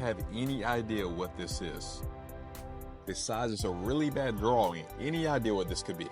have any idea what this is? Besides it's a really bad drawing, any idea what this could be?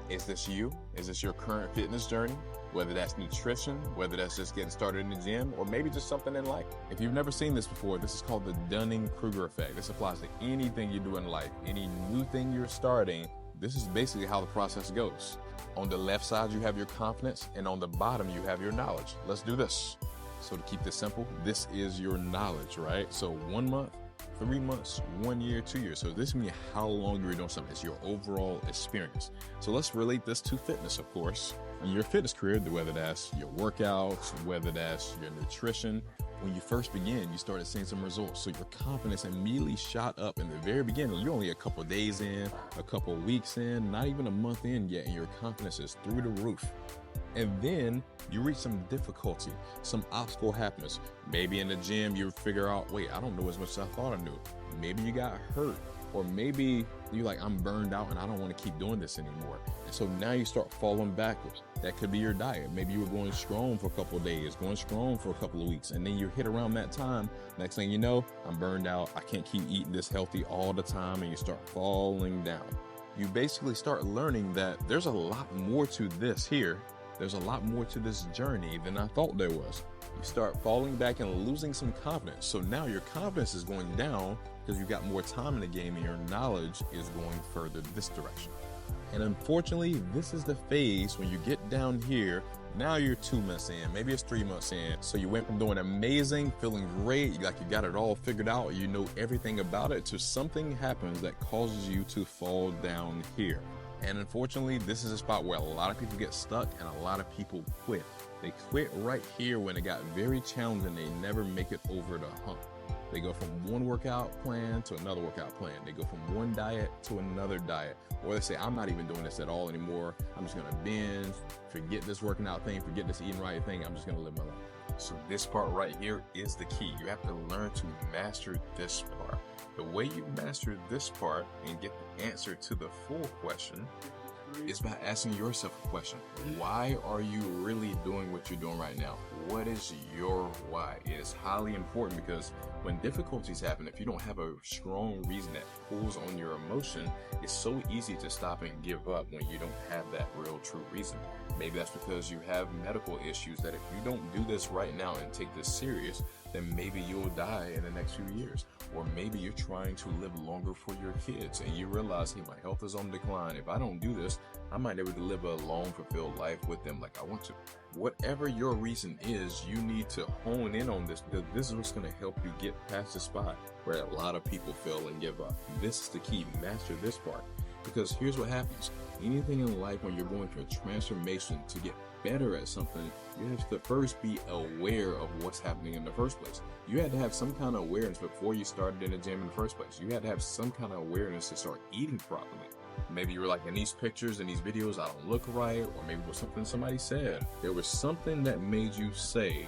Is this you? Is this your current fitness journey? Whether that's nutrition, whether that's just getting started in the gym, or maybe just something in life. If you've never seen this before, this is called the Dunning-Kruger Effect. This applies to anything you do in life, any new thing you're starting. This is basically how the process goes. On the left side, you have your confidence, and on the bottom, you have your knowledge. Let's do this. So to keep this simple, this is your knowledge, right? So 1 month, 3 months, 1 year, 2 years. So this means how long you're doing something. It's your overall experience. So let's relate this to fitness, of course. In your fitness career, whether that's your workouts, whether that's your nutrition, when you first began, you started seeing some results. So your confidence immediately shot up in the very beginning. You're only a couple days in, a couple weeks in, not even a month in yet, and your confidence is through the roof. And then you reach some difficulty, some obstacle happens. Maybe in the gym, you figure out, wait, I don't know as much as I thought I knew. Maybe you got hurt, or maybe you're like, I'm burned out and I don't want to keep doing this anymore. And so now you start falling backwards. That could be your diet. Maybe you were going strong for a couple of days, going strong for a couple of weeks, and then you hit around that time. Next thing you know, I'm burned out. I can't keep eating this healthy all the time, and you start falling down. You basically start learning that there's a lot more to this here. There's a lot more to this journey than I thought there was. You start falling back and losing some confidence. So now your confidence is going down because you got more time in the game and your knowledge is going further this direction. And unfortunately, this is the phase when you get down here. Now you're 2 months in, maybe it's 3 months in. So you went from doing amazing, feeling great, like you got it all figured out, you know everything about it, to something happens that causes you to fall down here. And unfortunately, this is a spot where a lot of people get stuck and a lot of people quit. They quit right here when it got very challenging. They never make it over the hump. They go from one workout plan to another workout plan. They go from one diet to another diet. Or they say, I'm not even doing this at all anymore. I'm just gonna binge, forget this working out thing, forget this eating right thing. I'm just gonna live my life. So this part right here is the key. You have to learn to master this part. The way you master this part and get the answer to the full question is by asking yourself a question. Why are you really doing what you're doing right now? What is your why? It is highly important because when difficulties happen, if you don't have a strong reason that pulls on your emotion, it's so easy to stop and give up when you don't have that real true reason. Maybe that's because you have medical issues that if you don't do this right now and take this serious, then maybe you'll die in the next few years. Or maybe you're trying to live longer for your kids and you realize, hey, my health is on decline. If I don't do this, I might never live a long, fulfilled life with them like I want to. Whatever your reason is, you need to hone in on this because this is what's going to help you get past the spot where a lot of people fail and give up. This is the key. Master this part. Because here's what happens. Anything in life when you're going through a transformation to get better at something, you have to first be aware of what's happening in the first place. You had to have some kind of awareness before you started in the gym in the first place. You had to have some kind of awareness to start eating properly. Maybe you were like, in these pictures and these videos, I don't look right, or maybe it was something somebody said. There was something that made you say,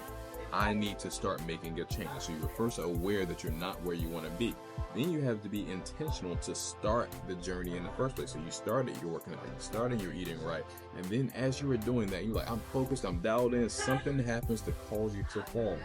I need to start making a change. So you're first aware that you're not where you want to be. Then you have to be intentional to start the journey in the first place. So you started your working out, you started your eating right. And then as you were doing that, you're like, I'm focused, I'm dialed in, something happens to cause you to fall.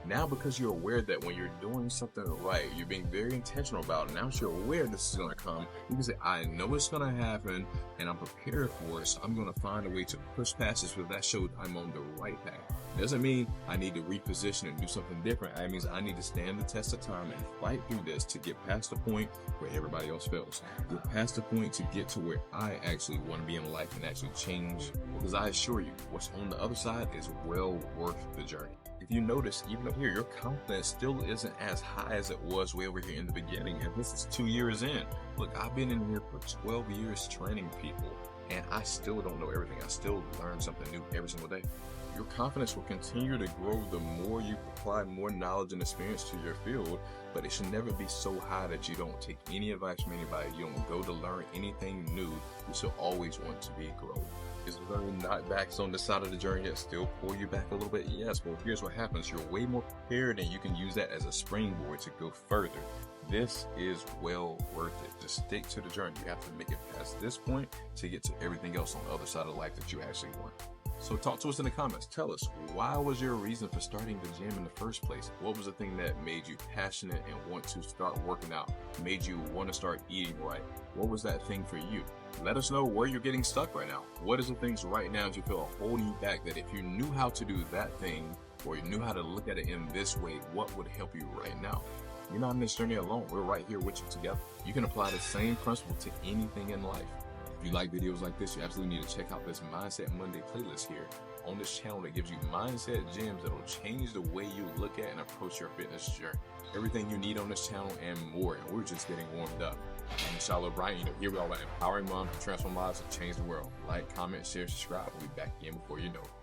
Now, because you're aware that when you're doing something right, you're being very intentional about it. Now that you're aware this is going to come, you can say, I know it's going to happen and I'm prepared for it. So I'm going to find a way to push past this because that shows I'm on the right path. It doesn't mean I need to reposition and do something different. It means I need to stand the test of time and fight through this to get past the point where everybody else fails. Get past the point to get to where I actually want to be in life and actually change. Because I assure you, what's on the other side is well worth the journey. If you notice, even up here, your confidence still isn't as high as it was way over here in the beginning. And this is 2 years in. Look, I've been in here for 12 years training people, and I still don't know everything. I still learn something new every single day. Your confidence will continue to grow the more you apply more knowledge and experience to your field, but it should never be so high that you don't take any advice from anybody. You don't go to learn anything new. You should always want to be growing. Is there knockbacks on the side of the journey that still pull you back a little bit? Yes, well, here's what happens. You're way more prepared and you can use that as a springboard to go further. This is well worth it. Just stick to the journey. You have to make it past this point to get to everything else on the other side of life that you actually want. So talk to us in the comments. Tell us, why was your reason for starting the gym in the first place? What was the thing that made you passionate and want to start working out, made you want to start eating right? What was that thing for you? Let us know where you're getting stuck right now. What is the things right now that you feel are holding you back, that if you knew how to do that thing, or you knew how to look at it in this way, what would help you right now? You're not on this journey alone. We're right here with you together. You can apply the same principle to anything in life. If you like videos like this, you absolutely need to check out this Mindset Monday playlist here on this channel that gives you mindset gems that will change the way you look at and approach your fitness journey. Everything you need on this channel and more, and we're just getting warmed up. I'm Shiloh Bryant. Here we are, empowering moms to transform lives and change the world. Like, comment, share, subscribe. We'll be back again before you know it.